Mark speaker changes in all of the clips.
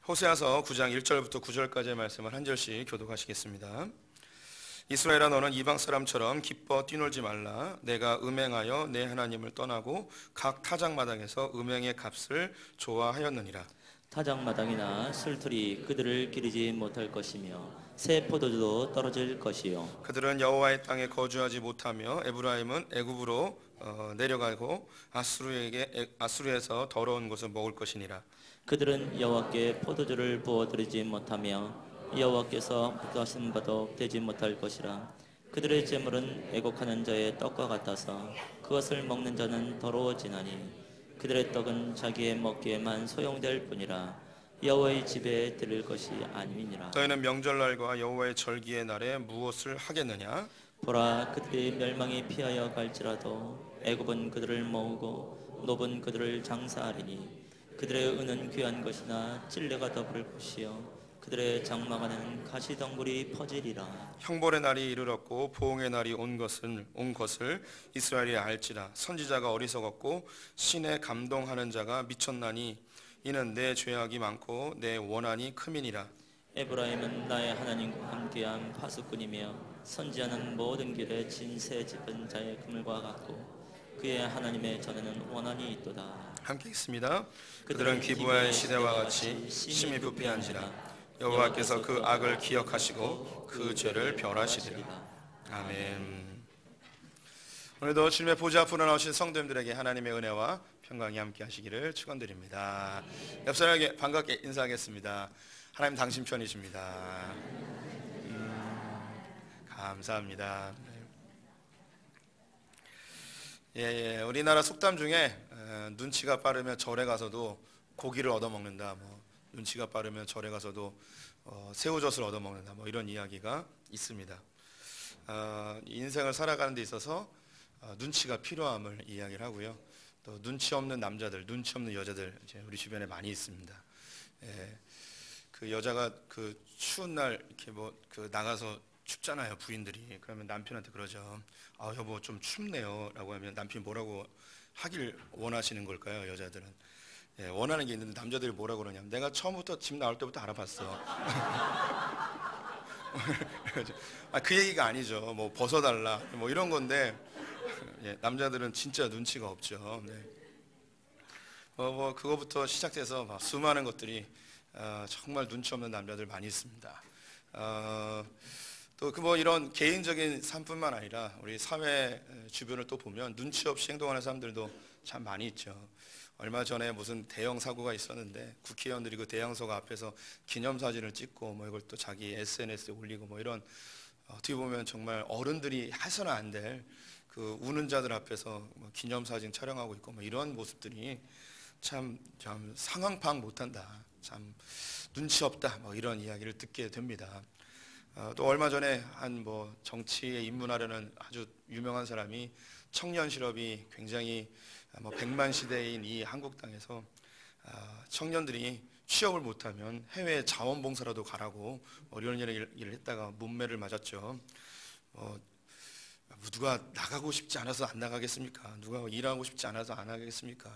Speaker 1: 호세아서 9장 1절부터 9절까지의 말씀을 한 절씩 교독하시겠습니다. 이스라엘아, 너는 이방 사람처럼 기뻐 뛰놀지 말라. 내가 음행하여 내 하나님을 떠나고 각 타작마당에서 음행의 값을 좋아하였느니라.
Speaker 2: 타작마당이나 술틀이 그들을 기리지 못할 것이며 새 포도주도 떨어질 것이요.
Speaker 1: 그들은 여호와의 땅에 거주하지 못하며 에브라임은 애굽으로 내려가고 아수르에서 더러운 것을 먹을 것이니라.
Speaker 2: 그들은 여호와께 포도주를 부어드리지 못하며 여호와께서 부하신 바도 되지 못할 것이라. 그들의 재물은 애곡하는 자의 떡과 같아서 그것을 먹는 자는 더러워지나니 그들의 떡은 자기의 먹기에만 소용될 뿐이라. 여호와의 집에 드릴 것이 아니니라.
Speaker 1: 너희는 명절날과 여호와의 절기의 날에 무엇을 하겠느냐?
Speaker 2: 보라, 그들이 멸망이 피하여 갈지라도 애굽은 그들을 모으고 노은 그들을 장사하리니 그들의 은은 귀한 것이나 찔레가 덮을 것이요 그들의 장막안에는 가시덩굴이 퍼지리라.
Speaker 1: 형벌의 날이 이르렀고 보응의 날이 온 것을 이스라엘이 알지라. 선지자가 어리석었고 신에 감동하는 자가 미쳤나니 이는 내 죄악이 많고 내 원한이 크민이라.
Speaker 2: 에브라임은 나의 하나님과 함께한 파수꾼이며 선지자는 모든 길에 진새 짚은 자의 그물과 같고 그의 하나님의 전에는 원한이 있도다. 함께
Speaker 1: 있습니다. 그들은 기브아의 시대와 같이 심히 부패한지라. 여호와께서 그 악을 기억하시고 그 죄를 벌하시리라. 아멘. 오늘도 주님의 보좌 앞으로 나오신 성도님들에게 하나님의 은혜와 평강이 함께 하시기를 축원드립니다. 옆 사람에게 반갑게 인사하겠습니다. 하나님 당신 편이십니다. 감사합니다. 우리나라 속담 중에 눈치가 빠르면 절에 가서도 고기를 얻어먹는다, 눈치가 빠르면 절에 가서도 새우젓을 얻어먹는다, 이런 이야기가 있습니다. 인생을 살아가는 데 있어서 눈치가 필요함을 이야기를 하고요. 또 눈치 없는 남자들, 눈치 없는 여자들 이제 우리 주변에 많이 있습니다. 그 여자가 그 추운 날 이렇게 나가서 춥잖아요, 부인들이. 그러면 남편한테 그러죠. 아, 여보 좀 춥네요 라고 하면 남편이 뭐라고 하길 원하시는 걸까요? 여자들은 원하는 게 있는데 남자들이 뭐라고 그러냐면 내가 처음부터 집 나올 때부터 알아봤어. 그 얘기가 아니죠. 벗어달라 이런 건데 남자들은 진짜 눈치가 없죠. 그거부터 시작돼서 수많은 것들이 정말 눈치 없는 남자들 많이 있습니다. 또 이런 개인적인 삶뿐만 아니라 우리 사회 주변을 또 보면 눈치 없이 행동하는 사람들도 참 많이 있죠. 얼마 전에 무슨 대형 사고가 있었는데 국회의원들이 그 대형 사고 앞에서 기념사진을 찍고 이걸 또 자기 SNS에 올리고 이런 어떻게 보면 정말 어른들이 해서는 안 될 그 우는 자들 앞에서 기념사진 촬영하고 있고 이런 모습들이 참 상황 파악 못한다, 참 눈치 없다, 이런 이야기를 듣게 됩니다. 또 얼마 전에 한 정치에 입문하려는 아주 유명한 사람이 청년 실업이 굉장히 100만 시대인 이 한국 땅에서 청년들이 취업을 못하면 해외 자원봉사라도 가라고 이런 얘기를 했다가 문매를 맞았죠. 누가 나가고 싶지 않아서 안 나가겠습니까? 누가 일하고 싶지 않아서 안 하겠습니까?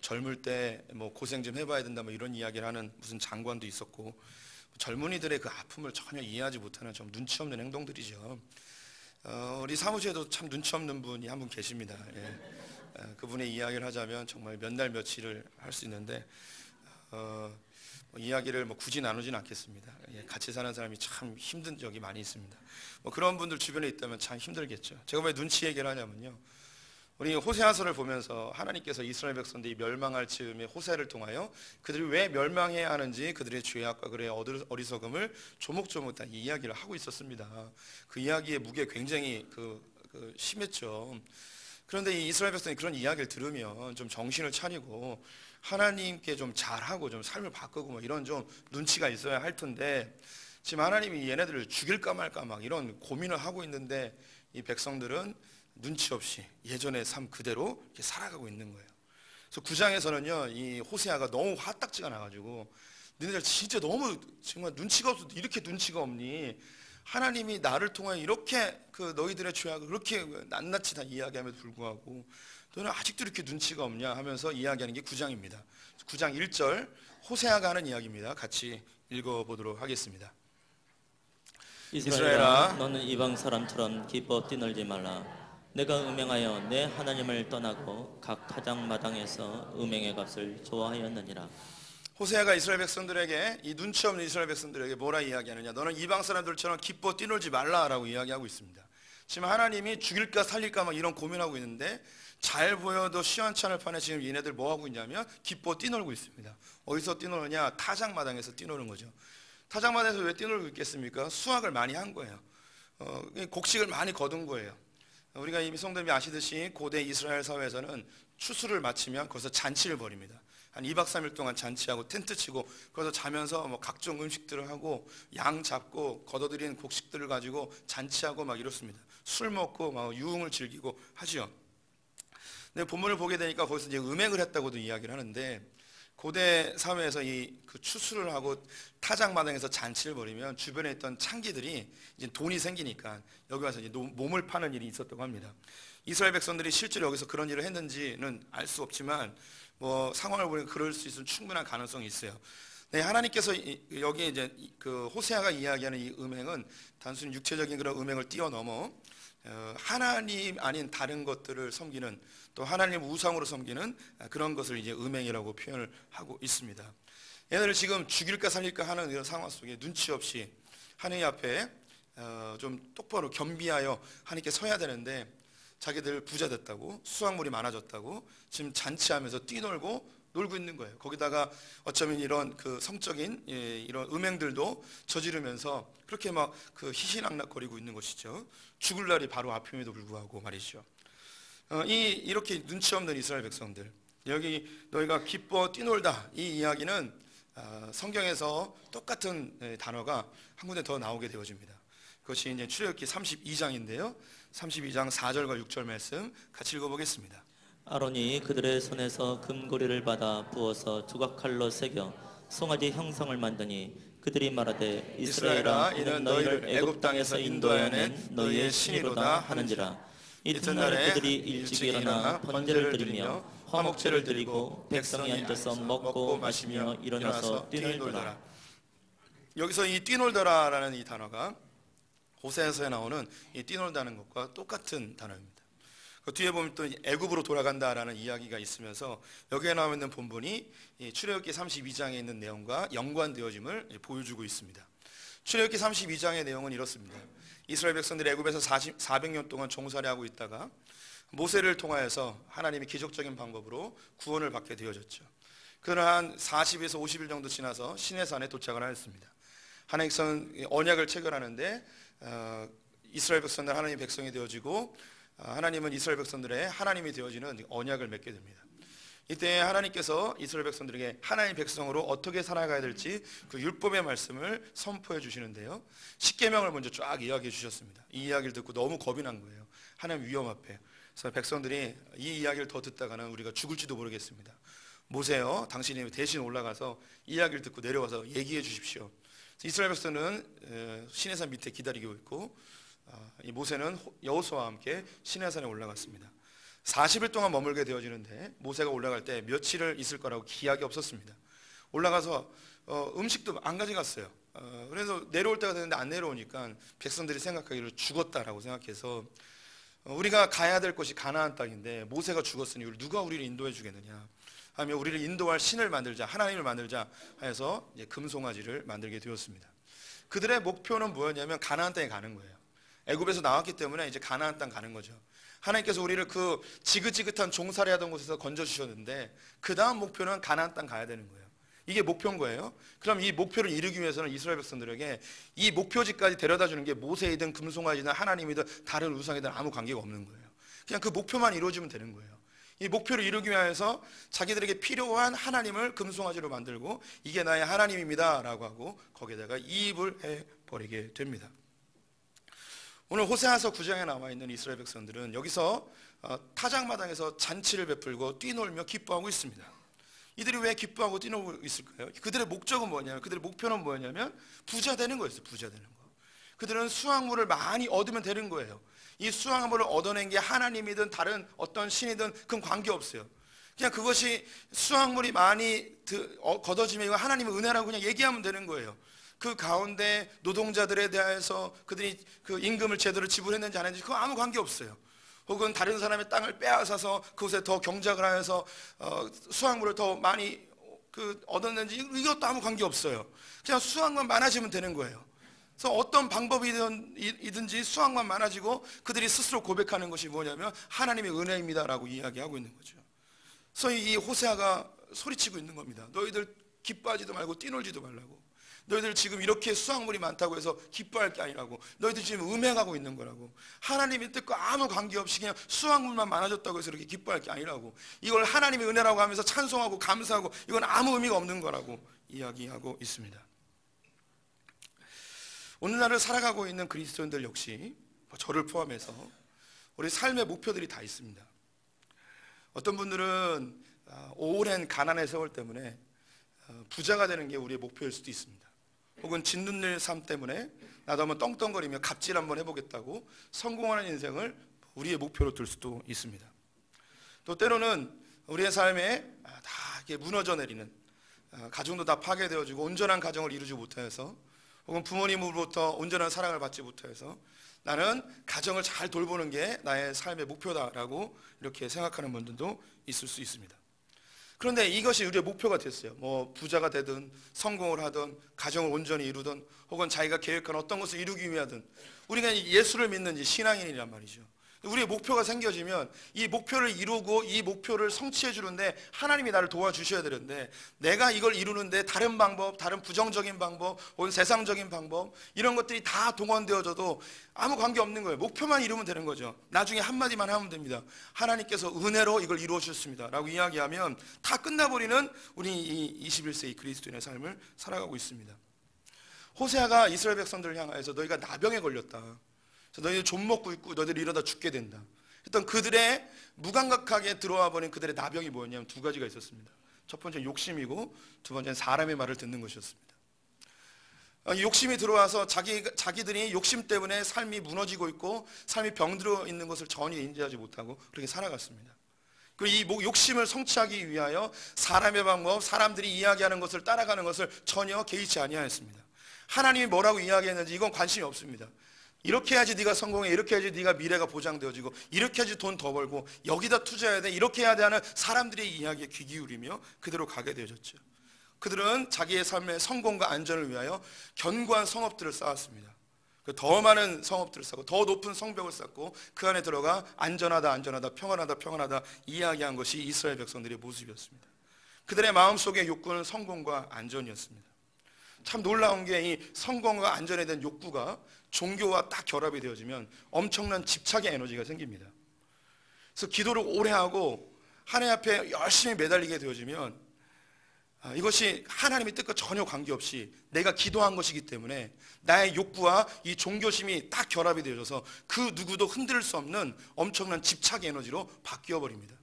Speaker 1: 젊을 때 고생 좀 해봐야 된다 이런 이야기를 하는 무슨 장관도 있었고, 젊은이들의 그 아픔을 전혀 이해하지 못하는 좀 눈치 없는 행동들이죠. 우리 사무실에도 참 눈치 없는 분이 한 분 계십니다. 그분의 이야기를 하자면 정말 몇 날 며칠을 할 수 있는데 이야기를 굳이 나누진 않겠습니다. 같이 사는 사람이 참 힘든 적이 많이 있습니다. 그런 분들 주변에 있다면 참 힘들겠죠. 제가 왜 눈치 얘기를 하냐면요, 우리 호세아서를 보면서 하나님께서 이스라엘 백성들이 멸망할 즈음에 호세를 통하여 그들이 왜 멸망해야 하는지, 그들의 죄악과 그들의 어리석음을 조목조목 다 이야기를 하고 있었습니다. 그 이야기의 무게 굉장히 심했죠. 그런데 이 이스라엘 백성이 그런 이야기를 들으면 좀 정신을 차리고 하나님께 좀 잘하고 좀 삶을 바꾸고 이런 좀 눈치가 있어야 할 텐데, 지금 하나님이 얘네들을 죽일까 말까 이런 고민을 하고 있는데 이 백성들은 눈치 없이 예전의 삶 그대로 이렇게 살아가고 있는 거예요. 그래서 9장에서는요, 이 호세아가 너무 화딱지가 나가지고 너희들 진짜 너무 정말 눈치가 없어도 이렇게 눈치가 없니? 하나님이 나를 통하여 이렇게 그 너희들의 죄악을 그렇게 낱낱이 다 이야기함에도 불구하고 너는 아직도 이렇게 눈치가 없냐 하면서 이야기하는 게 9장입니다. 9장 1절 호세아가 하는 이야기입니다. 같이 읽어보도록 하겠습니다.
Speaker 2: 이스라엘아, 너는 이방 사람처럼 기뻐 뛰놀지 말라. 내가 음행하여 내 하나님을 떠나고 각 타작 마당에서 음행의 값을 좋아하였느니라.
Speaker 1: 호세아가 이스라엘 백성들에게, 이 눈치 없는 이스라엘 백성들에게 뭐라 이야기하느냐, 너는 이방 사람들처럼 기뻐 뛰놀지 말라라고 이야기하고 있습니다. 지금 하나님이 죽일까 살릴까 막 이런 고민하고 있는데 잘 보여도 시원치 않을 판에 지금 얘네들 뭐 하고 있냐면 기뻐 뛰놀고 있습니다. 어디서 뛰노느냐? 타작마당에서 뛰노는 거죠. 타작마당에서 왜 뛰놀고 있겠습니까? 수확을 많이 한 거예요. 곡식을 많이 거둔 거예요. 우리가 이미 성도님이 아시듯이 고대 이스라엘 사회에서는 추수를 마치면 거기서 잔치를 벌입니다. 한 2박 3일 동안 잔치하고 텐트 치고 거기서 자면서 뭐 각종 음식들을 하고 양 잡고 걷어들인 곡식들을 가지고 잔치하고 막 이렇습니다. 술 먹고 막 유흥을 즐기고 하지요. 근데 본문을 보게 되니까 거기서 이제 음행을 했다고도 이야기를 하는데, 고대 사회에서 그 추수를 하고 타작마당에서 잔치를 벌이면 주변에 있던 창기들이 이제 돈이 생기니까 여기 와서 이제 몸을 파는 일이 있었다고 합니다. 이스라엘 백성들이 실제로 여기서 그런 일을 했는지는 알 수 없지만 뭐 상황을 보면 그럴 수 있는 충분한 가능성이 있어요. 네, 하나님께서 여기 이제 그 호세아가 이야기하는 이 음행은 단순히 육체적인 그런 음행을 뛰어넘어 하나님 아닌 다른 것들을 섬기는, 또 하나님 우상으로 섬기는 그런 것을 이제 음행이라고 표현을 하고 있습니다. 얘네를 지금 죽일까 살릴까 하는 이런 상황 속에 눈치 없이 하나님 앞에 좀 똑바로 겸비하여 하나님께 서야 되는데, 자기들 부자 됐다고, 수확물이 많아졌다고 지금 잔치하면서 뛰놀고 놀고 있는 거예요. 거기다가 어쩌면 이런 그 성적인 이런 음행들도 저지르면서 그렇게 막 그 희희낙낙거리고 있는 것이죠. 죽을 날이 바로 앞임에도 불구하고 말이죠. 이렇게 눈치 없는 이스라엘 백성들, 여기 너희가 기뻐 뛰놀다, 이 이야기는 성경에서 똑같은 단어가 한 군데 더 나오게 되어집니다. 그것이 이제 출애굽기 32장인데요. 32장 4절과 6절 말씀 같이 읽어보겠습니다.
Speaker 2: 아론이 그들의 손에서 금고리를 받아 부어서 두각칼로 새겨 송아지 형상을 만드니 그들이 말하되 이스라엘아, 이는 너희를 애굽 땅에서 인도하여낸 너희의 신이로다 하는지라. 이튿날에 그들이 일찍 일어나 번제를 드리며 화목제를 드리고 백성이 앉아서 먹고 마시며 일어나서 뛰놀더라.
Speaker 1: 여기서 이 뛰놀더라라는 이 단어가 호세아서에 나오는 이 뛰놀다는 것과 똑같은 단어입니다. 그 뒤에 보면 또 애굽으로 돌아간다라는 이야기가 있으면서 여기에 나와 있는 본문이 출애굽기 32장에 있는 내용과 연관되어짐을 보여주고 있습니다. 출애굽기 32장의 내용은 이렇습니다. 이스라엘 백성들이 애굽에서 400년 동안 종살이하고 있다가 모세를 통하여서 하나님이 기적적인 방법으로 구원을 받게 되어졌죠. 그는 한 40에서 50일 정도 지나서 시내산에 도착을 하였습니다. 하나님께서는 언약을 체결하는데 이스라엘 백성들 하나님의 백성이 되어지고 하나님은 이스라엘 백성들의 하나님이 되어지는 언약을 맺게 됩니다. 이때 하나님께서 이스라엘 백성들에게 하나님의 백성으로 어떻게 살아가야 될지 그 율법의 말씀을 선포해 주시는데요, 십계명을 먼저 쫙 이야기해 주셨습니다. 이 이야기를 듣고 너무 겁이 난 거예요. 하나님 위험 앞에. 그래서 백성들이 이 이야기를 더 듣다가는 우리가 죽을지도 모르겠습니다. 모세요, 당신이 대신 올라가서 이 이야기를 듣고 내려와서 얘기해 주십시오. 이스라엘 백성은 시내산 밑에 기다리고 있고, 이 모세는 여호수아와 함께 시내산에 올라갔습니다. 40일 동안 머물게 되어지는데 모세가 올라갈 때 며칠을 있을 거라고 기약이 없었습니다. 올라가서 음식도 안 가져갔어요. 그래서 내려올 때가 됐는데 안 내려오니까 백성들이 생각하기를 죽었다라고 생각해서 우리가 가야 될 곳이 가나안 땅인데 모세가 죽었으니 누가 우리를 인도해 주겠느냐 하며 우리를 인도할 신을 만들자, 하나님을 만들자 해서 이제 금송아지를 만들게 되었습니다. 그들의 목표는 뭐였냐면 가나안 땅에 가는 거예요. 애굽에서 나왔기 때문에 이제 가나안 땅 가는 거죠. 하나님께서 우리를 그 지긋지긋한 종살이하던 곳에서 건져주셨는데 그 다음 목표는 가나안 땅 가야 되는 거예요. 이게 목표인 거예요. 그럼 이 목표를 이루기 위해서는 이스라엘 백성들에게 이 목표지까지 데려다 주는 게 모세이든 금송아지든 하나님이든 다른 우상이든 아무 관계가 없는 거예요. 그냥 그 목표만 이루어지면 되는 거예요. 이 목표를 이루기 위해서 자기들에게 필요한 하나님을 금송아지로 만들고 이게 나의 하나님입니다 라고 하고 거기에다가 이입을 해버리게 됩니다. 오늘 호세아서 9장에 나와 있는 이스라엘 백성들은 여기서 타작마당에서 잔치를 베풀고 뛰놀며 기뻐하고 있습니다. 이들이 왜 기뻐하고 뛰놀고 있을까요? 그들의 목적은 뭐냐면, 그들의 목표는 뭐냐면 부자 되는 거였어요. 부자 되는 거. 그들은 수확물을 많이 얻으면 되는 거예요. 이 수확물을 얻어낸 게 하나님이든 다른 어떤 신이든 그건 관계없어요. 그냥 그것이 수확물이 많이 거둬지면 이거 하나님의 은혜라고 그냥 얘기하면 되는 거예요. 그 가운데 노동자들에 대해서 그들이 그 임금을 제대로 지불했는지 안 했는지 그거 아무 관계없어요. 혹은 다른 사람의 땅을 빼앗아서 그곳에 더 경작을 하여서 수확물을 더 많이 얻었는지 이것도 아무 관계없어요. 그냥 수확만 많아지면 되는 거예요. 그래서 어떤 방법이든지 수확만 많아지고 그들이 스스로 고백하는 것이 뭐냐면 하나님의 은혜입니다라고 이야기하고 있는 거죠. 그래서 이 호세아가 소리치고 있는 겁니다. 너희들 기뻐하지도 말고 뛰놀지도 말라고. 너희들 지금 이렇게 수확물이 많다고 해서 기뻐할 게 아니라고. 너희들 지금 음행하고 있는 거라고. 하나님의 뜻과 아무 관계없이 그냥 수확물만 많아졌다고 해서 이렇게 기뻐할 게 아니라고. 이걸 하나님의 은혜라고 하면서 찬송하고 감사하고 이건 아무 의미가 없는 거라고 이야기하고 있습니다. 오늘날을 살아가고 있는 그리스도인들 역시 저를 포함해서 우리 삶의 목표들이 다 있습니다. 어떤 분들은 오랜 가난의 세월 때문에 부자가 되는 게 우리의 목표일 수도 있습니다. 혹은 짓눌릴 삶 때문에 나도 한번 떵떵거리며 갑질 한번 해보겠다고 성공하는 인생을 우리의 목표로 둘 수도 있습니다. 또 때로는 우리의 삶에 다 이렇게 무너져 내리는 가정도 다 파괴되어지고 온전한 가정을 이루지 못해서 혹은 부모님으로부터 온전한 사랑을 받지 못해서 나는 가정을 잘 돌보는 게 나의 삶의 목표다라고 이렇게 생각하는 분들도 있을 수 있습니다. 그런데 이것이 우리의 목표가 됐어요. 뭐 부자가 되든 성공을 하든 가정을 온전히 이루든 혹은 자기가 계획한 어떤 것을 이루기 위하든 우리가 예수를 믿는지 신앙인이란 말이죠. 우리의 목표가 생겨지면 이 목표를 이루고 이 목표를 성취해 주는데 하나님이 나를 도와주셔야 되는데 내가 이걸 이루는데 다른 방법, 다른 부정적인 방법 혹은 세상적인 방법 이런 것들이 다 동원되어져도 아무 관계 없는 거예요. 목표만 이루면 되는 거죠. 나중에 한마디만 하면 됩니다. 하나님께서 은혜로 이걸 이루어 주셨습니다 라고 이야기하면 다 끝나버리는 우리 이 21세기 그리스도인의 삶을 살아가고 있습니다. 호세아가 이스라엘 백성들을 향하여서 너희가 나병에 걸렸다. 너희들 좀 먹고 있고 너희들 이러다 죽게 된다. 일단 그들의 무감각하게 들어와 버린 그들의 나병이 뭐였냐면 두 가지가 있었습니다. 첫 번째는 욕심이고 두 번째는 사람의 말을 듣는 것이었습니다. 욕심이 들어와서 자기들이 욕심 때문에 삶이 무너지고 있고 삶이 병들어 있는 것을 전혀 인지하지 못하고 그렇게 살아갔습니다. 그리고 이 욕심을 성취하기 위하여 사람의 방법, 사람들이 이야기하는 것을 따라가는 것을 전혀 개의치 아니하였습니다. 하나님이 뭐라고 이야기했는지 이건 관심이 없습니다. 이렇게 해야지 네가 성공해, 이렇게 해야지 네가 미래가 보장되어지고 이렇게 해야지 돈 더 벌고 여기다 투자해야 돼, 이렇게 해야 돼 하는 사람들의 이야기에 귀 기울이며 그대로 가게 되어졌죠. 그들은 자기의 삶의 성공과 안전을 위하여 견고한 성읍들을 쌓았습니다. 더 많은 성읍들을 쌓고 더 높은 성벽을 쌓고 그 안에 들어가 안전하다 안전하다 평안하다 평안하다 이야기한 것이 이스라엘 백성들의 모습이었습니다. 그들의 마음속의 욕구는 성공과 안전이었습니다. 참 놀라운 게 이 성공과 안전에 대한 욕구가 종교와 딱 결합이 되어지면 엄청난 집착의 에너지가 생깁니다. 그래서 기도를 오래 하고 하나님 앞에 열심히 매달리게 되어지면 이것이 하나님의 뜻과 전혀 관계없이 내가 기도한 것이기 때문에 나의 욕구와 이 종교심이 딱 결합이 되어져서 그 누구도 흔들 수 없는 엄청난 집착의 에너지로 바뀌어 버립니다.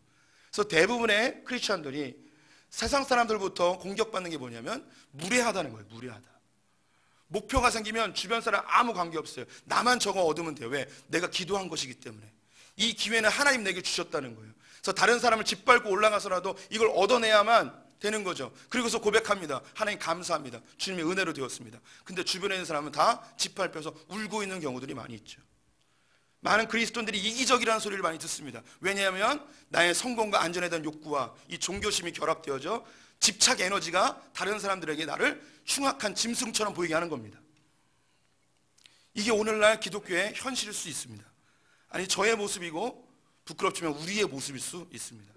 Speaker 1: 그래서 대부분의 크리스천들이 세상 사람들부터 공격받는 게 뭐냐면 무례하다는 거예요. 무례하다. 목표가 생기면 주변 사람 아무 관계없어요. 나만 저거 얻으면 돼. 왜? 내가 기도한 것이기 때문에. 이 기회는 하나님 내게 주셨다는 거예요. 그래서 다른 사람을 짓밟고 올라가서라도 이걸 얻어내야만 되는 거죠. 그리고서 고백합니다. 하나님 감사합니다. 주님의 은혜로 되었습니다. 근데 주변에 있는 사람은 다 짓밟혀서 울고 있는 경우들이 많이 있죠. 많은 그리스도인들이 이기적이라는 소리를 많이 듣습니다. 왜냐하면 나의 성공과 안전에 대한 욕구와 이 종교심이 결합되어져 집착 에너지가 다른 사람들에게 나를 흉악한 짐승처럼 보이게 하는 겁니다. 이게 오늘날 기독교의 현실일 수 있습니다. 아니 저의 모습이고 부끄럽지만 우리의 모습일 수 있습니다.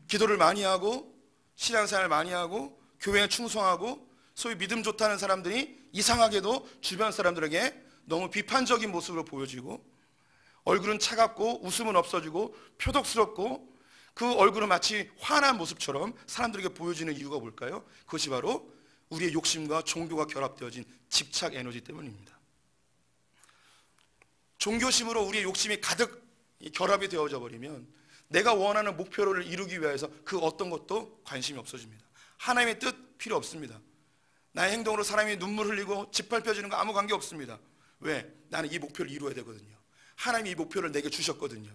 Speaker 1: 기도를 많이 하고 신앙생활을 많이 하고 교회에 충성하고 소위 믿음 좋다는 사람들이 이상하게도 주변 사람들에게 너무 비판적인 모습으로 보여지고 얼굴은 차갑고 웃음은 없어지고 표독스럽고 그 얼굴은 마치 화난 모습처럼 사람들에게 보여지는 이유가 뭘까요? 그것이 바로 우리의 욕심과 종교가 결합되어진 집착 에너지 때문입니다. 종교심으로 우리의 욕심이 가득 결합이 되어져 버리면 내가 원하는 목표를 이루기 위해서 그 어떤 것도 관심이 없어집니다. 하나님의 뜻 필요 없습니다. 나의 행동으로 사람이 눈물 흘리고 짓밟혀지는 거 아무 관계 없습니다. 왜? 나는 이 목표를 이루어야 되거든요. 하나님이 이 목표를 내게 주셨거든요.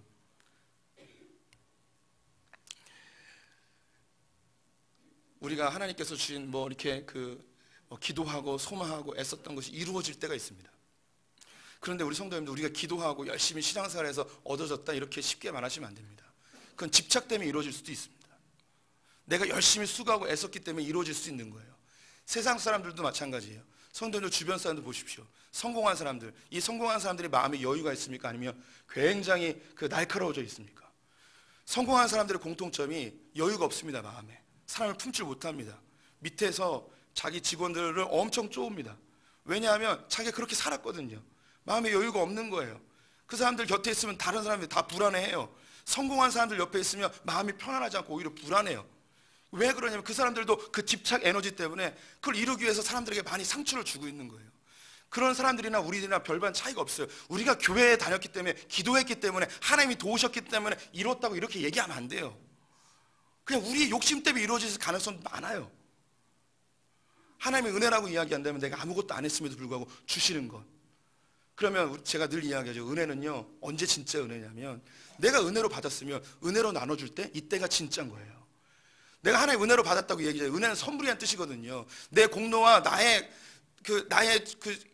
Speaker 1: 우리가 하나님께서 주신 이렇게 기도하고 소망하고 애썼던 것이 이루어질 때가 있습니다. 그런데 우리 성도님들, 우리가 기도하고 열심히 신앙생활해서 얻어졌다 이렇게 쉽게 말하시면 안 됩니다. 그건 집착 때문에 이루어질 수도 있습니다. 내가 열심히 수고하고 애썼기 때문에 이루어질 수 있는 거예요. 세상 사람들도 마찬가지예요. 성도님들 주변 사람들 보십시오. 성공한 사람들, 이 성공한 사람들이 마음에 여유가 있습니까? 아니면 굉장히 날카로워져 있습니까? 성공한 사람들의 공통점이 여유가 없습니다. 마음에 사람을 품질 못합니다. 밑에서 자기 직원들을 엄청 쪼읍니다. 왜냐하면 자기가 그렇게 살았거든요. 마음에 여유가 없는 거예요. 그 사람들 곁에 있으면 다른 사람들이 다 불안해해요. 성공한 사람들 옆에 있으면 마음이 편안하지 않고 오히려 불안해요. 왜 그러냐면 그 사람들도 그 집착 에너지 때문에 그걸 이루기 위해서 사람들에게 많이 상처를 주고 있는 거예요. 그런 사람들이나 우리들이나 별반 차이가 없어요. 우리가 교회에 다녔기 때문에, 기도했기 때문에, 하나님이 도우셨기 때문에 이뤘다고 이렇게 얘기하면 안 돼요. 그냥 우리의 욕심 때문에 이루어질 가능성도 많아요. 하나님의 은혜라고 이야기한다면 내가 아무것도 안 했음에도 불구하고 주시는 것. 그러면 제가 늘 이야기하죠. 은혜는요, 언제 진짜 은혜냐면 내가 은혜로 받았으면 은혜로 나눠줄 때 이때가 진짜인 거예요. 내가 하나님의 은혜로 받았다고 얘기해요. 은혜는 선물이란 뜻이거든요. 내 공로와 나의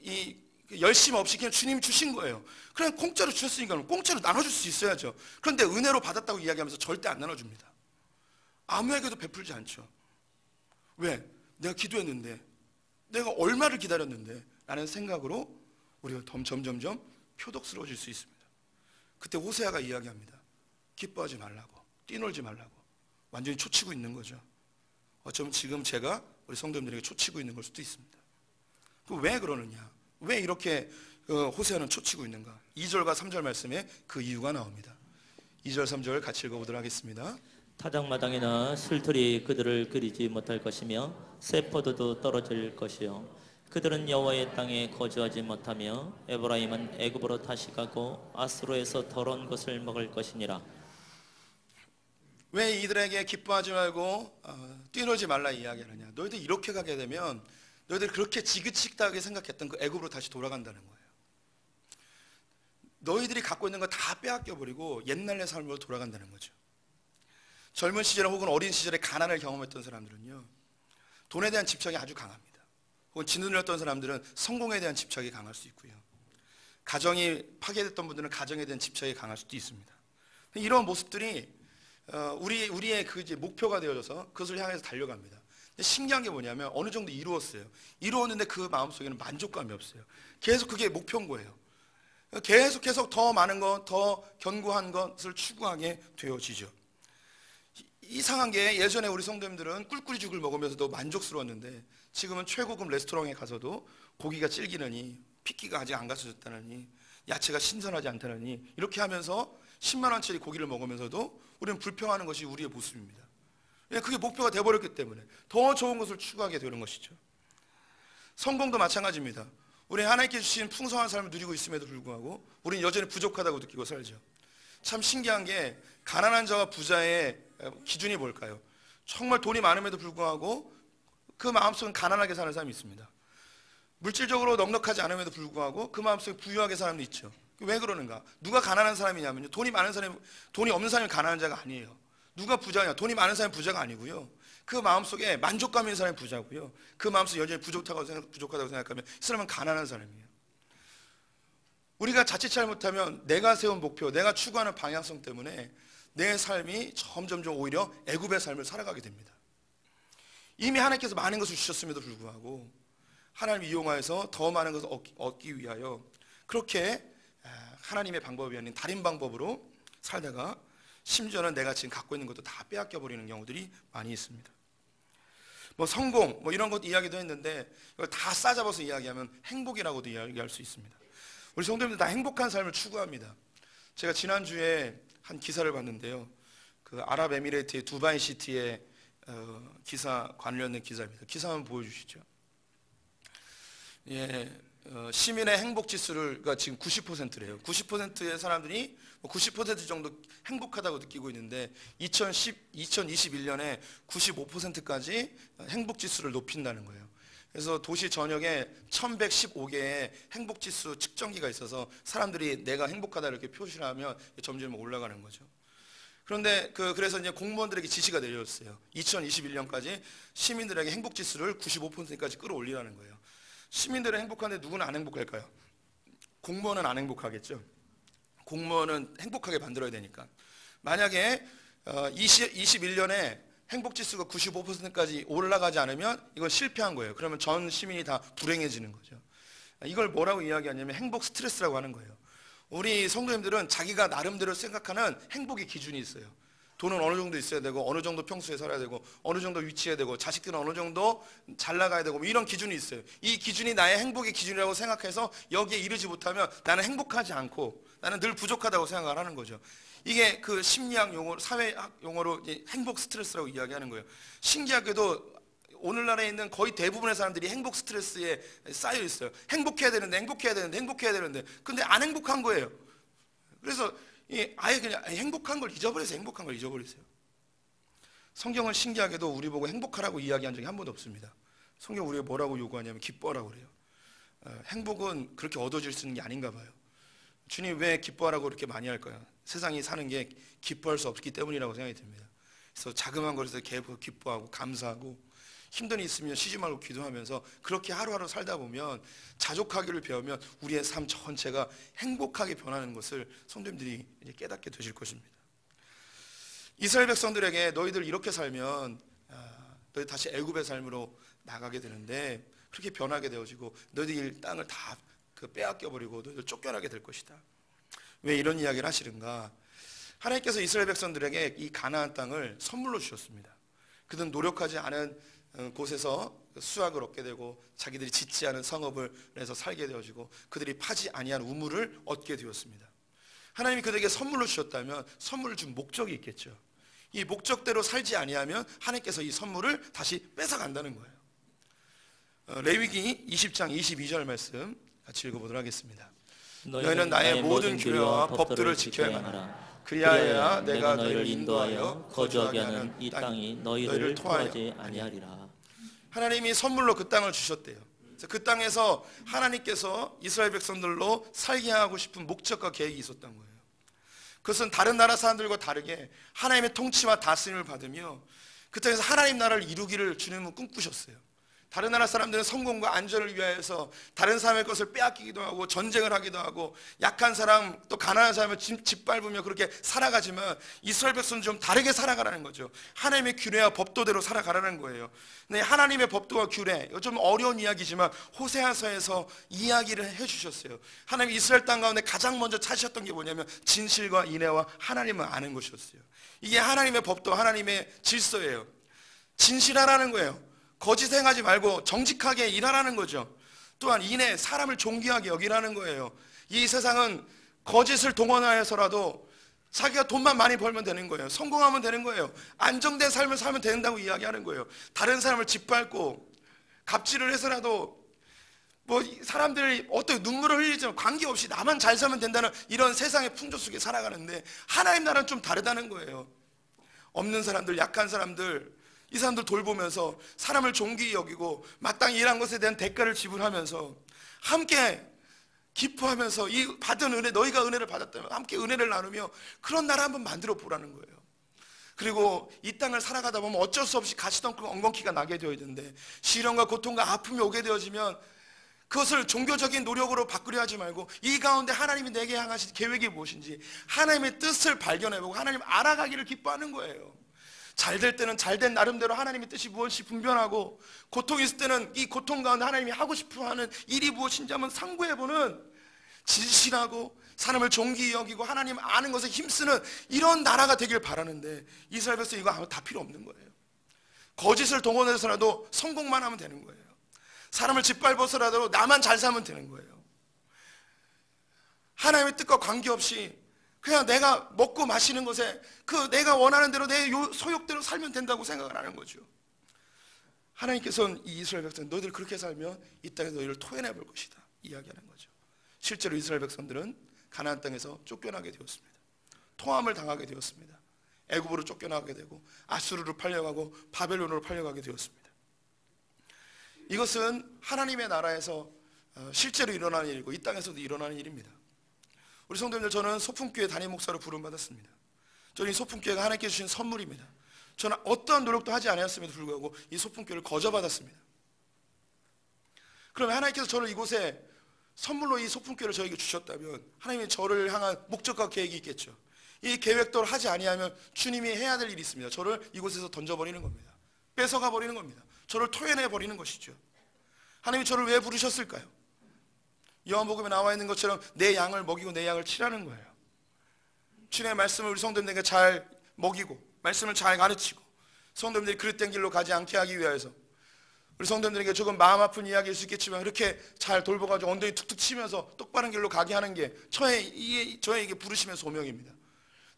Speaker 1: 이 열심 없이 그냥 주님이 주신 거예요. 그냥 공짜로 주셨으니까 공짜로 나눠줄 수 있어야죠. 그런데 은혜로 받았다고 이야기하면서 절대 안 나눠줍니다. 아무에게도 베풀지 않죠. 왜? 내가 기도했는데, 내가 얼마를 기다렸는데 라는 생각으로 우리가 점점점 표독스러워질 수 있습니다. 그때 호세아가 이야기합니다. 기뻐하지 말라고, 뛰놀지 말라고. 완전히 초치고 있는 거죠. 어쩌면 지금 제가 우리 성도님들에게 초치고 있는 걸 수도 있습니다. 왜 그러느냐? 왜 이렇게 호세아는 초치고 있는가? 2절과 3절 말씀에 그 이유가 나옵니다. 2절 3절 같이 읽어보도록 하겠습니다.
Speaker 2: 타작마당이나 술틀이 그들을 그리지 못할 것이며 새 포도도 떨어질 것이요 그들은 여호와의 땅에 거주하지 못하며 에브라임은 애굽으로 다시 가고 아스로에서 더러운 것을 먹을 것이니라.
Speaker 1: 왜 이들에게 기뻐하지 말고 뛰놀지 말라 이야기하느냐? 너희들 이렇게 가게 되면 너희들이 그렇게 지긋지긋하게 생각했던 그 애굽으로 다시 돌아간다는 거예요. 너희들이 갖고 있는 거 다 빼앗겨버리고 옛날의 삶으로 돌아간다는 거죠. 젊은 시절에 혹은 어린 시절에 가난을 경험했던 사람들은요, 돈에 대한 집착이 아주 강합니다. 혹은 짓눌렸던 사람들은 성공에 대한 집착이 강할 수 있고요. 가정이 파괴됐던 분들은 가정에 대한 집착이 강할 수도 있습니다. 이런 모습들이 우리의 이제 목표가 되어져서 그것을 향해서 달려갑니다. 근데 신기한 게 뭐냐면 어느 정도 이루었어요. 이루었는데 그 마음속에는 만족감이 없어요. 계속 그게 목표인 거예요. 계속 더 많은 것, 더 견고한 것을 추구하게 되어지죠. 이상한 게 예전에 우리 성도님들은 꿀꿀이 죽을 먹으면서도 만족스러웠는데 지금은 최고급 레스토랑에 가서도 고기가 질기느니, 핏기가 아직 안 갖춰졌다느니, 야채가 신선하지 않다느니 이렇게 하면서 10만 원짜리 고기를 먹으면서도 우리는 불평하는 것이 우리의 모습입니다. 그게 목표가 돼버렸기 때문에 더 좋은 것을 추구하게 되는 것이죠. 성공도 마찬가지입니다. 우리 하나님께 주신 풍성한 삶을 누리고 있음에도 불구하고 우리는 여전히 부족하다고 느끼고 살죠. 참 신기한 게 가난한 자와 부자의 기준이 뭘까요? 정말 돈이 많음에도 불구하고 그 마음속은 가난하게 사는 사람이 있습니다. 물질적으로 넉넉하지 않음에도 불구하고 그 마음속에 부유하게 사는 사람도 있죠. 왜 그러는가? 누가 가난한 사람이냐면요, 돈이 많은 사람이, 돈이 없는 사람이 가난한 자가 아니에요. 누가 부자냐? 돈이 많은 사람이 부자가 아니고요, 그 마음속에 만족감 있는 사람이 부자고요, 그 마음속에 여전히 부족하다고 생각하면 이 사람은 가난한 사람이에요. 우리가 자칫 잘못하면 내가 세운 목표, 내가 추구하는 방향성 때문에 내 삶이 점점점 오히려 애굽의 삶을 살아가게 됩니다. 이미 하나님께서 많은 것을 주셨음에도 불구하고 하나님을 이용하여서 더 많은 것을 얻기 위하여 그렇게 하나님의 방법이 아닌 다른 방법으로 살다가 심지어는 내가 지금 갖고 있는 것도 다 빼앗겨버리는 경우들이 많이 있습니다. 성공 이런 것 이야기도 했는데 이걸 다 싸잡아서 이야기하면 행복이라고도 이야기할 수 있습니다. 우리 성도님들 다 행복한 삶을 추구합니다. 제가 지난주에 한 기사를 봤는데요, 그 아랍에미레이트의 두바이 시티의 기사 관련된 기사입니다. 기사 한번 보여주시죠. 시민의 행복 지수가 지금 90%래요. 90%의 사람들이 90% 정도 행복하다고 느끼고 있는데 2021년에 95%까지 행복 지수를 높인다는 거예요. 그래서 도시 전역에 1115개의 행복지수 측정기가 있어서 사람들이 내가 행복하다 이렇게 표시를 하면 점점 올라가는 거죠. 그런데 그래서 이제 공무원들에게 지시가 내려졌어요. 2021년까지 시민들에게 행복지수를 95%까지 끌어올리라는 거예요. 시민들은 행복한데 누구는 안 행복할까요? 공무원은 안 행복하겠죠. 공무원은 행복하게 만들어야 되니까. 만약에 21년에 행복지수가 95%까지 올라가지 않으면 이건 실패한 거예요. 그러면 전 시민이 다 불행해지는 거죠. 이걸 뭐라고 이야기하냐면 행복 스트레스라고 하는 거예요. 우리 성도님들은 자기가 나름대로 생각하는 행복의 기준이 있어요. 돈은 어느 정도 있어야 되고, 어느 정도 평소에 살아야 되고, 어느 정도 위치해야 되고, 자식들은 어느 정도 잘 나가야 되고, 뭐 이런 기준이 있어요. 이 기준이 나의 행복의 기준이라고 생각해서 여기에 이르지 못하면 나는 행복하지 않고 나는 늘 부족하다고 생각을 하는 거죠. 이게 그 심리학 용어, 사회학 용어로 행복 스트레스라고 이야기하는 거예요. 신기하게도 오늘날에 있는 거의 대부분의 사람들이 행복 스트레스에 쌓여 있어요. 행복해야 되는데, 행복해야 되는데, 행복해야 되는데, 근데 안 행복한 거예요. 그래서 아예 그냥 행복한 걸 잊어버리세요. 행복한 걸 잊어버리세요. 성경은 신기하게도 우리 보고 행복하라고 이야기한 적이 한 번도 없습니다. 성경 우리가 뭐라고 요구하냐면 기뻐하라고 그래요. 행복은 그렇게 얻어질 수 있는 게 아닌가 봐요. 주님 왜 기뻐하라고 그렇게 많이 할까요? 세상이 사는 게 기뻐할 수 없기 때문이라고 생각이 듭니다. 그래서 자그마한 것에서 기뻐하고 감사하고 힘든 일 있으면 쉬지 말고 기도하면서 그렇게 하루하루 살다 보면 자족하기를 배우면 우리의 삶 전체가 행복하게 변하는 것을 성도님들이 이제 깨닫게 되실 것입니다. 이스라엘 백성들에게 너희들 이렇게 살면 너희 다시 애굽의 삶으로 나가게 되는데 그렇게 변하게 되어지고 너희들 땅을 다 빼앗겨 버리고 너희들 쫓겨나게 될 것이다. 왜 이런 이야기를 하시는가? 하나님께서 이스라엘 백성들에게 이 가나안 땅을 선물로 주셨습니다. 그들은 노력하지 않은 곳에서 수확을 얻게 되고 자기들이 짓지 않은 성읍을 해서 살게 되어지고 그들이 파지 아니한 우물을 얻게 되었습니다. 하나님이 그들에게 선물로 주셨다면 선물을 준 목적이 있겠죠. 이 목적대로 살지 아니하면 하나님께서 이 선물을 다시 뺏어간다는 거예요. 레위기 20장 22절 말씀 같이 읽어보도록 하겠습니다. 너희는 나의 모든 규례와 법도를 지켜야 하라. 그리하여야 내가 너희를 인도하여 거주하게 하는 이 땅이 너희를 토하지 아니하리라. 하나님이 선물로 그 땅을 주셨대요. 그 땅에서 하나님께서 이스라엘 백성들로 살게 하고 싶은 목적과 계획이 있었던 거예요. 그것은 다른 나라 사람들과 다르게 하나님의 통치와 다스림을 받으며 그 땅에서 하나님 나라를 이루기를 주님은 꿈꾸셨어요. 다른 나라 사람들은 성공과 안전을 위하여서 다른 사람의 것을 빼앗기기도 하고 전쟁을 하기도 하고 약한 사람 또 가난한 사람을 짓밟으며 그렇게 살아가지만 이스라엘 백성은 좀 다르게 살아가라는 거죠. 하나님의 규례와 법도대로 살아가라는 거예요. 근데 하나님의 법도와 규례, 좀 어려운 이야기지만 호세아서에서 이야기를 해주셨어요. 하나님 이스라엘 땅 가운데 가장 먼저 찾으셨던 게 뭐냐면 진실과 인애와 하나님을 아는 것이었어요. 이게 하나님의 법도 하나님의 질서예요. 진실하라는 거예요. 거짓 행하지 말고 정직하게 일하라는 거죠. 또한 인애, 사람을 존귀하게 여기라는 거예요. 이 세상은 거짓을 동원하여서라도 자기가 돈만 많이 벌면 되는 거예요. 성공하면 되는 거예요. 안정된 삶을 살면 된다고 이야기하는 거예요. 다른 사람을 짓밟고 갑질을 해서라도 뭐 사람들이 어떻게 눈물을 흘리지만 관계없이 나만 잘 살면 된다는 이런 세상의 풍조 속에 살아가는데 하나님 나라는 좀 다르다는 거예요. 없는 사람들, 약한 사람들, 이 사람들 돌보면서 사람을 존귀히 여기고 마땅히 일한 것에 대한 대가를 지불하면서 함께 기뻐하면서 이 받은 은혜, 너희가 은혜를 받았다면 함께 은혜를 나누며 그런 나라 한번 만들어 보라는 거예요. 그리고 이 땅을 살아가다 보면 어쩔 수 없이 가시덤불 엉겅퀴가 나게 되어 있는데 시련과 고통과 아픔이 오게 되어지면 그것을 종교적인 노력으로 바꾸려 하지 말고 이 가운데 하나님이 내게 향하신 계획이 무엇인지 하나님의 뜻을 발견해보고 하나님 알아가기를 기뻐하는 거예요. 잘 될 때는 잘된 나름대로 하나님의 뜻이 무엇인지 분별하고 고통이 있을 때는 이 고통 가운데 하나님이 하고 싶어하는 일이 무엇인지 한번 상고해보는 진실하고 사람을 존귀히 여기고 하나님 아는 것에 힘쓰는 이런 나라가 되길 바라는데 이스라엘 백성 이거 아무 다 필요 없는 거예요. 거짓을 동원해서라도 성공만 하면 되는 거예요. 사람을 짓밟아서라도 나만 잘 살면 되는 거예요. 하나님의 뜻과 관계없이 그냥 내가 먹고 마시는 것에 그 내가 원하는 대로 내 소욕대로 살면 된다고 생각을 하는 거죠. 하나님께서는 이 이스라엘 백성 너희들 그렇게 살면 이 땅에 너희를 토해내 볼 것이다 이야기하는 거죠. 실제로 이스라엘 백성들은 가나안 땅에서 쫓겨나게 되었습니다. 토함을 당하게 되었습니다. 애굽으로 쫓겨나게 되고 아수르로 팔려가고 바벨론으로 팔려가게 되었습니다. 이것은 하나님의 나라에서 실제로 일어나는 일이고 이 땅에서도 일어나는 일입니다. 우리 성도님들, 저는 소풍교회 담임 목사로 부름받았습니다. 저는 이 소풍교회가 하나님께 주신 선물입니다. 저는 어떠한 노력도 하지 않았음에도 불구하고 이 소풍교회를 거저받았습니다. 그러면 하나님께서 저를 이곳에 선물로 이 소풍교회를 저에게 주셨다면 하나님이 저를 향한 목적과 계획이 있겠죠. 이 계획대로 하지 아니하면 주님이 해야 될 일이 있습니다. 저를 이곳에서 던져버리는 겁니다. 뺏어가 버리는 겁니다. 저를 토해내 버리는 것이죠. 하나님이 저를 왜 부르셨을까요? 요한복음에 나와 있는 것처럼 내 양을 먹이고 내 양을 치라는 거예요. 주님의 말씀을 우리 성도님들에게 잘 먹이고 말씀을 잘 가르치고 성도님들이 그릇된 길로 가지 않게 하기 위하여서 우리 성도님들에게 조금 마음 아픈 이야기일 수 있겠지만 그렇게 잘 돌봐가지고 엉덩이 툭툭 치면서 똑바른 길로 가게 하는 게 저에게 부르심의 소명입니다.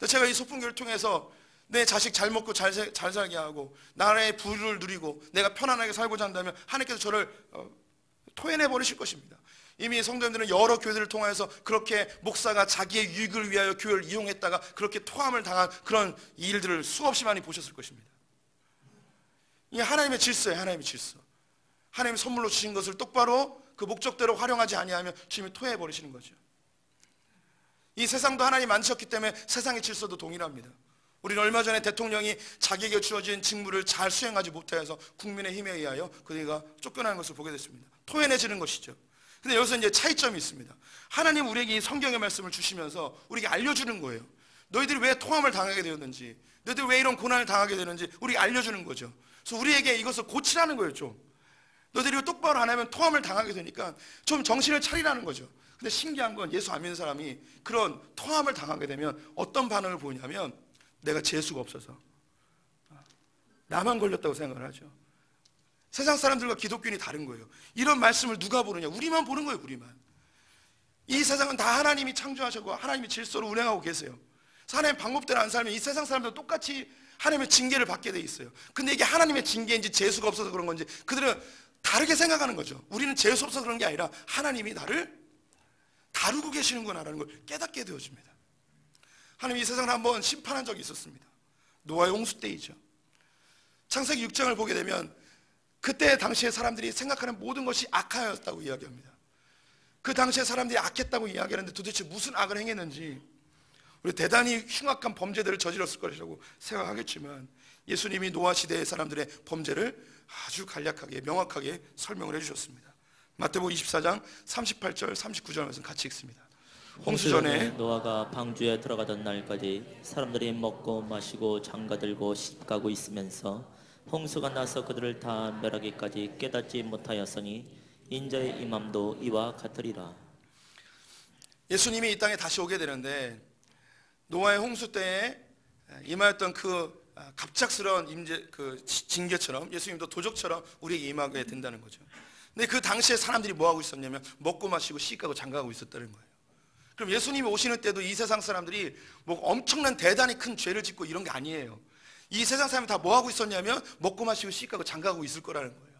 Speaker 1: 제가 이 소풍교를 통해서 내 자식 잘 먹고 잘 살게 하고 나라의 부를 누리고 내가 편안하게 살고자 한다면 하나님께서 저를 토해내 버리실 것입니다. 이미 성도님들은 여러 교회들을 통해서 그렇게 목사가 자기의 유익을 위하여 교회를 이용했다가 그렇게 토함을 당한 그런 일들을 수없이 많이 보셨을 것입니다. 이게 하나님의 질서예요. 하나님의 질서. 하나님이 선물로 주신 것을 똑바로 그 목적대로 활용하지 아니하면 주님이 토해내 버리시는 거죠. 이 세상도 하나님이 만드셨기 때문에 세상의 질서도 동일합니다. 우리는 얼마 전에 대통령이 자기에게 주어진 직무를 잘 수행하지 못해서 국민의힘에 의하여 그가 쫓겨나는 것을 보게 됐습니다. 토해내지는 것이죠. 근데 여기서 이제 차이점이 있습니다. 하나님 우리에게 이 성경의 말씀을 주시면서 우리에게 알려주는 거예요. 너희들이 왜 토함을 당하게 되었는지, 너희들이 왜 이런 고난을 당하게 되는지 우리에게 알려주는 거죠. 그래서 우리에게 이것을 고치라는 거예요. 좀 너희들이 똑바로 안 하면 토함을 당하게 되니까 좀 정신을 차리라는 거죠. 근데 신기한 건 예수 안 믿는 사람이 그런 토함을 당하게 되면 어떤 반응을 보이냐면 내가 재수가 없어서 나만 걸렸다고 생각을 하죠. 세상 사람들과 기독교인이 다른 거예요. 이런 말씀을 누가 보느냐? 우리만 보는 거예요. 우리만. 이 세상은 다 하나님이 창조하셨고 하나님이 질서로 운행하고 계세요. 하나님의 방법대로 안 살면 이 세상 사람들 똑같이 하나님의 징계를 받게 돼 있어요. 근데 이게 하나님의 징계인지 재수가 없어서 그런 건지 그들은 다르게 생각하는 거죠. 우리는 재수 없어서 그런 게 아니라 하나님이 나를 다루고 계시는구나라는 걸 깨닫게 되어집니다. 하나님이 이 세상을 한번 심판한 적이 있었습니다. 노아의 홍수 때이죠. 창세기 6장을 보게 되면 그때 당시에 사람들이 생각하는 모든 것이 악하였다고 이야기합니다. 그 당시에 사람들이 악했다고 이야기하는데 도대체 무슨 악을 행했는지 우리 대단히 흉악한 범죄들을 저질렀을 것이라고 생각하겠지만 예수님이 노아 시대의 사람들의 범죄를 아주 간략하게 명확하게 설명을 해주셨습니다. 마태복음 24장 38절 39절 말씀 같이 읽습니다. 홍수 전에
Speaker 2: 노아가 방주에 들어가던 날까지 사람들이 먹고 마시고 장가들고 시집가고 있으면서 홍수가 나서 그들을 다 멸하기까지 깨닫지 못하였으니 인자의 임함도 이와 같으리라.
Speaker 1: 예수님이 이 땅에 다시 오게 되는데 노아의 홍수 때에 임하였던 그 갑작스러운 징계처럼 예수님도 도적처럼 우리에게 임하게 된다는 거죠. 근데 그 당시에 사람들이 뭐 하고 있었냐면 먹고 마시고 시집가고 장가가고 있었다는 거예요. 그럼 예수님이 오시는 때도 이 세상 사람들이 뭐 엄청난 대단히 큰 죄를 짓고 이런 게 아니에요. 이 세상 사람이 다 뭐 하고 있었냐면 먹고 마시고 시집가고 장가가고 있을 거라는 거예요.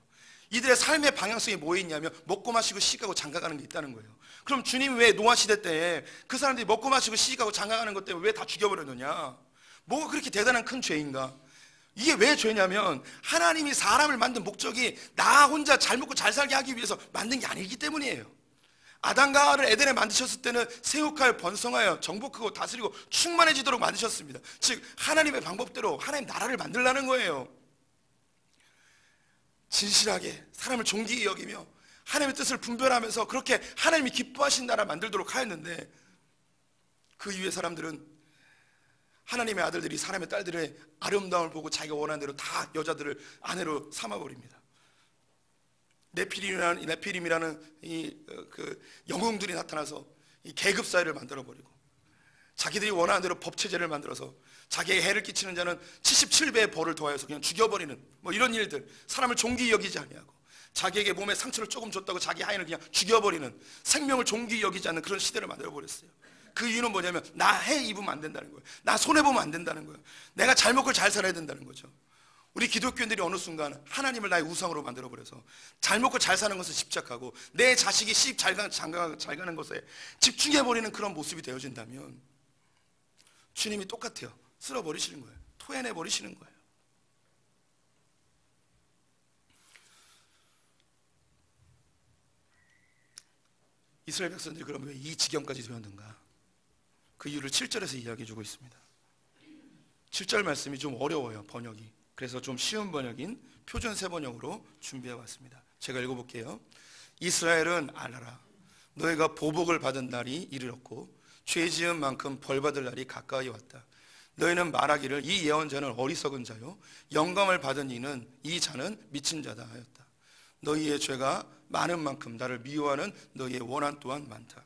Speaker 1: 이들의 삶의 방향성이 뭐에 있냐면 먹고 마시고 시집가고 장가가는 게 있다는 거예요. 그럼 주님이 왜 노아 시대 때 그 사람들이 먹고 마시고 시집가고 장가가는 것 때문에 왜 다 죽여버렸느냐? 뭐가 그렇게 대단한 큰 죄인가? 이게 왜 죄냐면 하나님이 사람을 만든 목적이 나 혼자 잘 먹고 잘 살게 하기 위해서 만든 게 아니기 때문이에요. 아담과 하와를 에덴에 만드셨을 때는 생육하여 번성하여 정복하고 다스리고 충만해지도록 만드셨습니다. 즉 하나님의 방법대로 하나님 나라를 만들라는 거예요. 진실하게 사람을 존귀히 여기며 하나님의 뜻을 분별하면서 그렇게 하나님이 기뻐하신 나라 만들도록 하였는데 그 이후에 사람들은 하나님의 아들들이 사람의 딸들의 아름다움을 보고 자기가 원하는 대로 다 여자들을 아내로 삼아버립니다. 네피림이라는 그 영웅들이 나타나서 이 계급 사회를 만들어버리고 자기들이 원하는 대로 법체제를 만들어서 자기에게 해를 끼치는 자는 77배의 벌을 더하여서 그냥 죽여버리는 뭐 이런 일들, 사람을 존귀히 여기지 아니하고 자기에게 몸에 상처를 조금 줬다고 자기 하인을 그냥 죽여버리는, 생명을 존귀히 여기지 않는 그런 시대를 만들어버렸어요. 그 이유는 뭐냐면 나 해 입으면 안 된다는 거예요. 나 손해보면 안 된다는 거예요. 내가 잘 먹고 잘 살아야 된다는 거죠. 우리 기독교인들이 어느 순간 하나님을 나의 우상으로 만들어버려서 잘 먹고 잘 사는 것에 집착하고 내 자식이 시집 잘 가는 것에 집중해버리는 그런 모습이 되어진다면 주님이 똑같아요. 쓸어버리시는 거예요. 토해내버리시는 거예요. 이스라엘 백성들이 그럼 왜 이 지경까지 되었는가? 그 이유를 7절에서 이야기해 주고 있습니다. 7절 말씀이 좀 어려워요, 번역이. 그래서 좀 쉬운 번역인 표준 세번역으로 준비해 왔습니다. 제가 읽어볼게요. 이스라엘은 알아라. 너희가 보복을 받은 날이 이르렀고 죄 지은 만큼 벌 받을 날이 가까이 왔다. 너희는 말하기를 이 예언자는 어리석은 자요 영감을 받은 이는 이 자는 미친 자다 하였다. 너희의 죄가 많은 만큼 나를 미워하는 너희의 원한 또한 많다.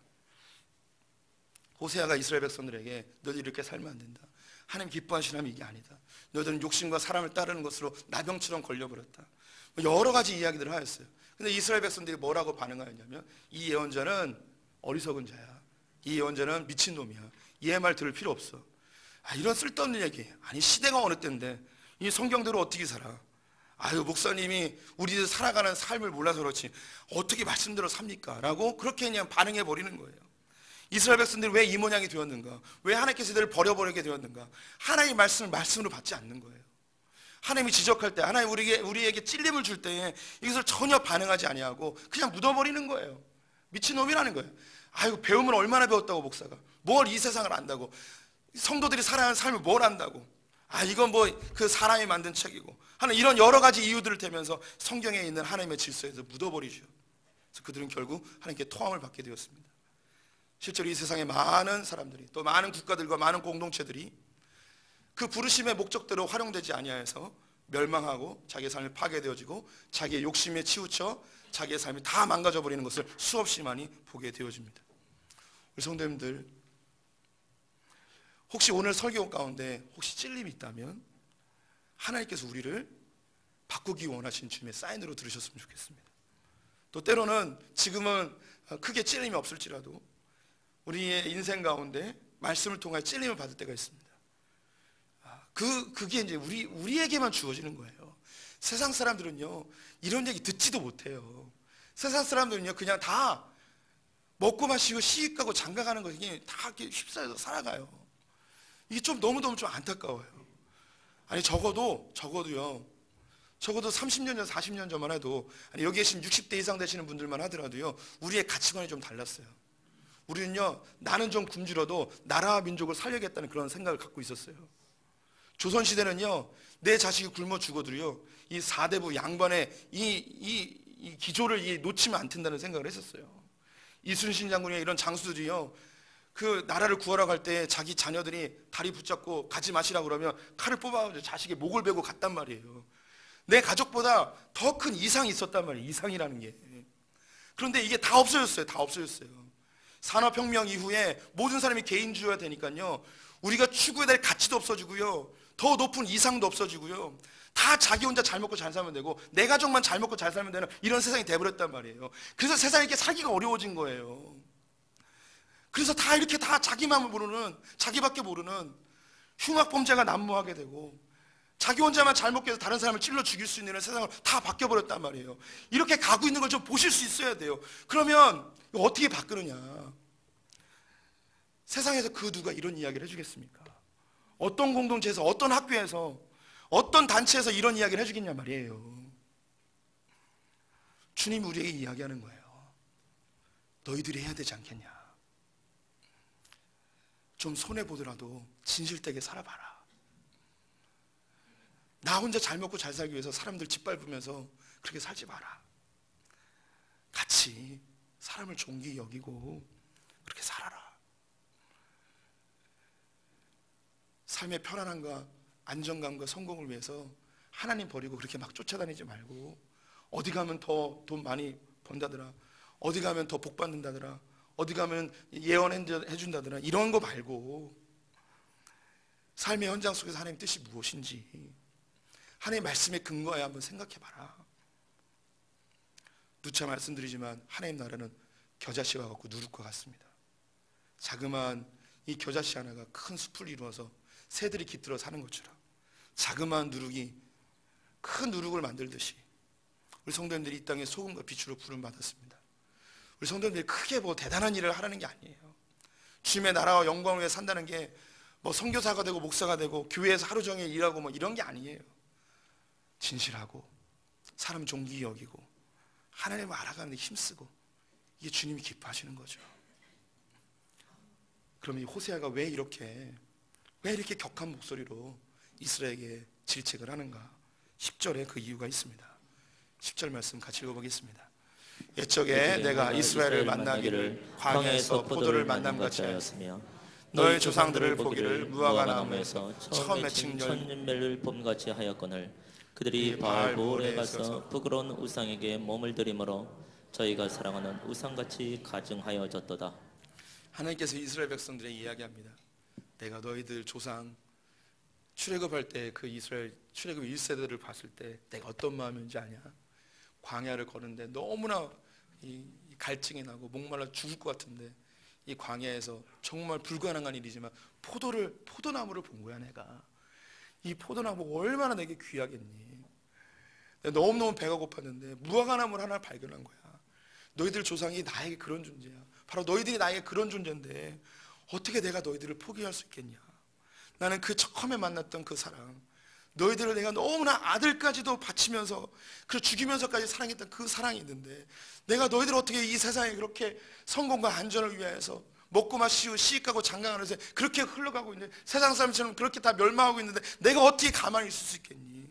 Speaker 1: 호세아가 이스라엘 백성들에게 너희들이 이렇게 살면 안 된다. 하나님 기뻐하시는 이게 아니다. 너희들은 욕심과 사람을 따르는 것으로 나병처럼 걸려버렸다. 여러 가지 이야기들을 하였어요. 근데 이스라엘 백성들이 뭐라고 반응하였냐면 이 예언자는 어리석은 자야. 이 예언자는 미친놈이야. 얘 말 들을 필요 없어. 이런 쓸데없는 얘기. 아니 시대가 어느 때인데 이 성경대로 어떻게 살아? 아유 목사님이 우리들 살아가는 삶을 몰라서 그렇지 어떻게 말씀대로 삽니까? 라고 그렇게 그냥 반응해 버리는 거예요. 이스라엘 백성들이 왜 이 모양이 되었는가? 왜 하나님께서 이들을 버려버리게 되었는가? 하나님의 말씀을 말씀으로 받지 않는 거예요. 하나님이 지적할 때, 하나님 우리에게 찔림을 줄 때에 이것을 전혀 반응하지 아니하고 그냥 묻어버리는 거예요. 미친놈이라는 거예요. 아이고 배우면 얼마나 배웠다고 목사가 뭘 이 세상을 안다고 성도들이 살아가는 삶을 뭘 안다고 이건 뭐 그 사람이 만든 책이고 하는 이런 여러 가지 이유들을 대면서 성경에 있는 하나님의 질서에서 묻어버리죠. 그래서 그들은 결국 하나님께 토함을 받게 되었습니다. 실제로 이 세상에 많은 사람들이 또 많은 국가들과 많은 공동체들이 그 부르심의 목적대로 활용되지 아니하여서 멸망하고 자기의 삶이 파괴되어지고 자기의 욕심에 치우쳐 자기의 삶이 다 망가져 버리는 것을 수없이 많이 보게 되어집니다. 우리 성도님들 혹시 오늘 설교 가운데 혹시 찔림이 있다면 하나님께서 우리를 바꾸기 원하신 주님의 사인으로 들으셨으면 좋겠습니다. 또 때로는 지금은 크게 찔림이 없을지라도 우리의 인생 가운데 말씀을 통해 찔림을 받을 때가 있습니다. 그게 이제 우리에게만 주어지는 거예요. 세상 사람들은요 이런 얘기 듣지도 못해요. 세상 사람들은요 그냥 다 먹고 마시고 시집 가고 장가 가는 것이 다 이렇게 휩싸여서 살아가요. 이게 좀 너무너무 좀 안타까워요. 아니 적어도요 30년 전 40년 전만 해도 여기 계신 60대 이상 되시는 분들만 하더라도요 우리의 가치관이 좀 달랐어요. 우리는요 나는 좀 굶주려도 나라와 민족을 살려야겠다는 그런 생각을 갖고 있었어요. 조선시대는요 내 자식이 굶어 죽어도요 이 4대부 양반의 이 기조를 놓치면 안 된다는 생각을 했었어요. 이순신 장군의 이런 장수들이요 그 나라를 구하러 갈 때 자기 자녀들이 다리 붙잡고 가지 마시라고 그러면 칼을 뽑아가지고 자식의 목을 베고 갔단 말이에요. 내 가족보다 더 큰 이상이 있었단 말이에요. 이상이라는 게. 그런데 이게 다 없어졌어요. 다 없어졌어요. 산업혁명 이후에 모든 사람이 개인주의가 되니까요 우리가 추구해야 될 가치도 없어지고요 더 높은 이상도 없어지고요 다 자기 혼자 잘 먹고 잘 살면 되고 내 가족만 잘 먹고 잘 살면 되는 이런 세상이 돼버렸단 말이에요. 그래서 세상에 이렇게 살기가 어려워진 거예요. 그래서 다 이렇게 다 자기만 모르는 자기밖에 모르는 흉악범죄가 난무하게 되고 자기 혼자만 잘 먹기 위해서 다른 사람을 찔러 죽일 수 있는 세상을 다 바뀌어버렸단 말이에요. 이렇게 가고 있는 걸 좀 보실 수 있어야 돼요. 그러면 어떻게 바꾸느냐? 세상에서 그 누가 이런 이야기를 해주겠습니까? 어떤 공동체에서 어떤 학교에서 어떤 단체에서 이런 이야기를 해주겠냐 말이에요. 주님이 우리에게 이야기하는 거예요. 너희들이 해야 되지 않겠냐? 좀 손해보더라도 진실되게 살아봐라. 나 혼자 잘 먹고 잘 살기 위해서 사람들 짓밟으면서 그렇게 살지 마라. 같이 사람을 존귀히 여기고 그렇게 살아라. 삶의 편안함과 안정감과 성공을 위해서 하나님 버리고 그렇게 막 쫓아다니지 말고 어디 가면 더 돈 많이 번다더라, 어디 가면 더 복 받는다더라, 어디 가면 예언해준다더라, 이런 거 말고 삶의 현장 속에서 하나님의 뜻이 무엇인지 하나님의 말씀에 근거하여 한번 생각해봐라. 누차 말씀드리지만 하나님 나라는 겨자씨와 같고 누룩과 같습니다. 자그마한 이 겨자씨 하나가 큰 숲을 이루어서 새들이 깃들어 사는 것처럼 자그마한 누룩이 큰 누룩을 만들듯이 우리 성도님들이 이 땅에 소금과 빛으로 부름받았습니다. 우리 성도님들이 크게 뭐 대단한 일을 하라는 게 아니에요. 주님의 나라와 영광을 위해 산다는 게 뭐 선교사가 되고 목사가 되고 교회에서 하루 종일 일하고 뭐 이런 게 아니에요. 진실하고 사람 존귀히 여기고 하나님을 알아가는 데 힘쓰고 이게 주님이 기뻐하시는 거죠. 그럼 이 호세아가 왜 이렇게 격한 목소리로 이스라엘에게 질책을 하는가? 10절에 그 이유가 있습니다. 10절 말씀 같이 읽어보겠습니다. 옛적에 내가 이스라엘을 만나기를 광야에서 포도를 만남같이 하였으며 너의 조상들을 보기를 무화과 나무에서 처음 맺힌
Speaker 2: 열매를 봄같이 하였거늘 그들이 바알보올에 가서 부끄러운 우상에게 몸을 들이므로 저희가 사랑하는 우상같이 가증하여졌도다.
Speaker 1: 하나님께서 이스라엘 백성들에게 이야기합니다. 내가 너희들 조상 출애굽할 때 그 이스라엘 출애굽 1세대를 봤을 때 내가 어떤 마음인지 아냐? 광야를 거는데 너무나 이 갈증이 나고 목말라 죽을 것 같은데 이 광야에서 정말 불가능한 일이지만 포도나무를 본 거야. 내가 이 포도나무 얼마나 내게 귀하겠니? 내가 너무너무 배가 고팠는데 무화과 나무를 하나 발견한 거야. 너희들 조상이 나에게 그런 존재야. 바로 너희들이 나에게 그런 존재인데 어떻게 내가 너희들을 포기할 수 있겠냐? 나는 그 처음에 만났던 그 사랑, 너희들을 내가 너무나 아들까지도 바치면서 그 죽이면서까지 사랑했던 그 사랑이 있는데 내가 너희들 어떻게 이 세상에 그렇게 성공과 안전을 위해서 먹고 마시고 시집가고 장가가면서 그렇게 흘러가고 있는데 세상 사람처럼 그렇게 다 멸망하고 있는데 내가 어떻게 가만히 있을 수 있겠니?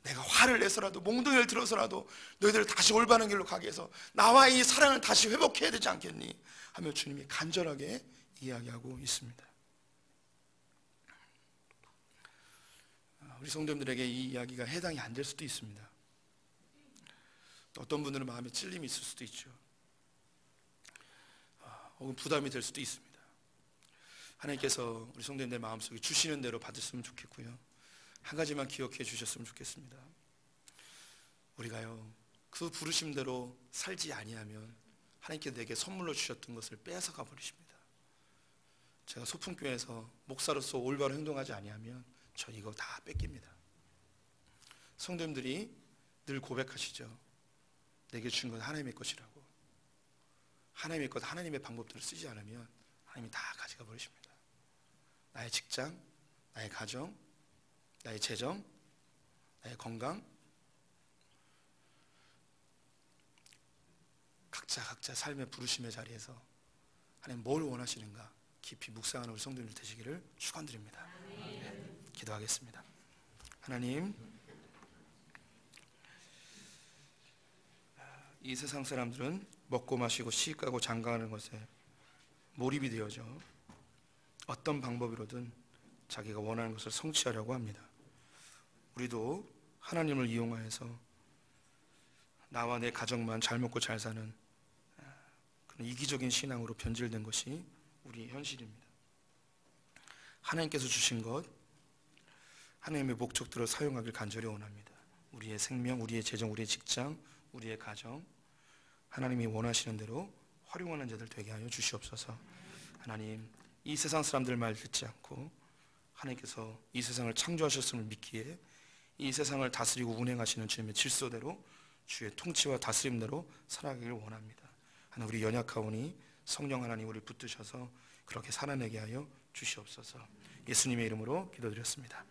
Speaker 1: 내가 화를 내서라도 몽둥이를 들어서라도 너희들을 다시 올바른 길로 가게 해서 나와 이 사랑을 다시 회복해야 되지 않겠니? 하며 주님이 간절하게 이야기하고 있습니다. 우리 성도님들에게 이 이야기가 해당이 안 될 수도 있습니다. 또 어떤 분들은 마음에 찔림이 있을 수도 있죠. 혹은 부담이 될 수도 있습니다. 하나님께서 우리 성도님들 마음속에 주시는 대로 받으셨으면 좋겠고요. 한 가지만 기억해 주셨으면 좋겠습니다. 우리가요 그 부르심대로 살지 아니하면 하나님께 내게 선물로 주셨던 것을 빼앗아가 버리십니다. 제가 소풍교회에서 목사로서 올바로 행동하지 아니하면 저 이거 다 뺏깁니다. 성도님들이 늘 고백하시죠. 내게 준 건 하나님의 것이라고. 하나님의 것, 하나님의 방법들을 쓰지 않으면 하나님이 다 가져가 버리십니다. 나의 직장, 나의 가정, 나의 재정, 나의 건강, 각자 삶의 부르심의 자리에서 하나님 뭘 원하시는가 깊이 묵상하는 우리 성도님들 되시기를 축원드립니다. 기도하겠습니다. 하나님, 이 세상 사람들은 먹고 마시고 시집가고 장가가는 것에 몰입이 되어져 어떤 방법으로든 자기가 원하는 것을 성취하려고 합니다. 우리도 하나님을 이용하여서 나와 내 가정만 잘 먹고 잘 사는 그런 이기적인 신앙으로 변질된 것이 우리의 현실입니다. 하나님께서 주신 것 하나님의 목적대로 사용하길 간절히 원합니다. 우리의 생명, 우리의 재정, 우리의 직장, 우리의 가정 하나님이 원하시는 대로 활용하는 자들 되게 하여 주시옵소서. 하나님, 이 세상 사람들 말 듣지 않고 하나님께서 이 세상을 창조하셨음을 믿기에 이 세상을 다스리고 운행하시는 주님의 질서대로 주의 통치와 다스림대로 살아가기를 원합니다. 하나님, 우리 연약하오니 성령 하나님 우리를 붙드셔서 그렇게 살아내게 하여 주시옵소서. 예수님의 이름으로 기도드렸습니다.